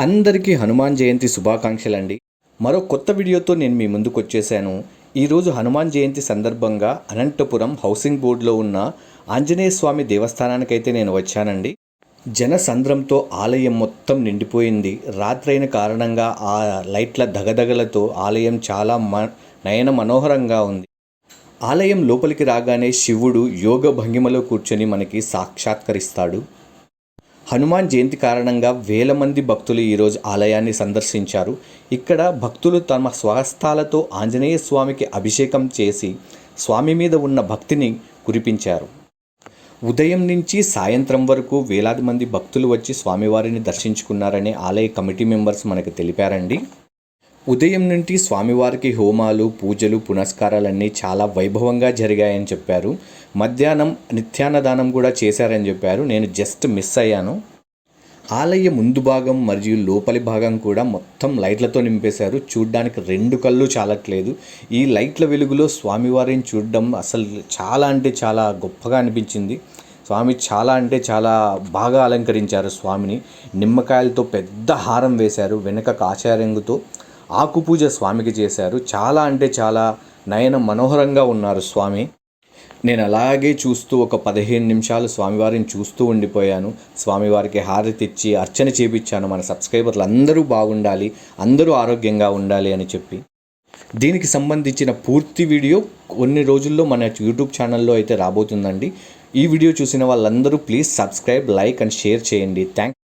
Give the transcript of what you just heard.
అందరికీ హనుమాన్ జయంతి శుభాకాంక్షలండి. మరో కొత్త వీడియోతో నేను మీ ముందుకు వచ్చేసాను. ఈరోజు హనుమాన్ జయంతి సందర్భంగా అనంతపురం హౌసింగ్ బోర్డులో ఉన్న ఆంజనేయ స్వామి దేవస్థానానికైతే నేను వచ్చానండి. జనసంద్రంతో ఆలయం మొత్తం నిండిపోయింది. రాత్రైన కారణంగా ఆ లైట్ల దగదగలతో ఆలయం చాలా నయన మనోహరంగా ఉంది. ఆలయం లోపలికి రాగానే శివుడు యోగ భంగిమలో కూర్చొని మనకి సాక్షాత్కరిస్తాడు. హనుమాన్ జయంతి కారణంగా వేల మంది భక్తులు ఈరోజు ఆలయాన్ని సందర్శించారు. ఇక్కడ భక్తులు తమ స్వహస్తాలతో ఆంజనేయ స్వామికి అభిషేకం చేసి స్వామి మీద ఉన్న భక్తిని కురిపించారు. ఉదయం నుంచి సాయంత్రం వరకు వేలాది మంది భక్తులు వచ్చి స్వామివారిని దర్శించుకున్నారని ఆలయ కమిటీ మెంబర్స్ మనకు తెలిపారండి. ఉదయం నుండి స్వామివారికి హోమాలు, పూజలు, పునస్కారాలన్నీ చాలా వైభవంగా జరిగాయని చెప్పారు. మధ్యాహ్నం నిత్యాన్నదానం కూడా చేశారని చెప్పారు. నేను జస్ట్ మిస్ అయ్యాను. ఆలయ ముందు భాగం మరియు లోపలి భాగం కూడా మొత్తం లైట్లతో నింపేశారు. చూడ్డానికి రెండు కళ్ళు చాలట్లేదు. ఈ లైట్ల వెలుగులో స్వామివారిని చూడడం అసలు చాలా అంటే చాలా గొప్పగా అనిపించింది. స్వామి చాలా అంటే చాలా బాగా అలంకరించారు. స్వామిని నిమ్మకాయలతో పెద్ద హారం వేశారు. వెనక కాషాయంగుతో ఆకుపూజ స్వామికి చేశారు. చాలా అంటే చాలా నయన మనోహరంగా ఉన్నారు స్వామి. నేను అలాగే చూస్తూ ఒక 15 నిమిషాలు స్వామివారిని చూస్తూ ఉండిపోయాను. స్వామివారికి హారతి ఇచ్చి అర్చన చేపించాను. మన సబ్స్క్రైబర్లు అందరూ బాగుండాలి, అందరూ ఆరోగ్యంగా ఉండాలి అని చెప్పి. దీనికి సంబంధించిన పూర్తి వీడియో కొన్ని రోజుల్లో మన యూట్యూబ్ ఛానల్లో అయితే రాబోతుందండి. ఈ వీడియో చూసిన వాళ్ళందరూ please subscribe, like and share చేయండి. థ్యాంక్స్.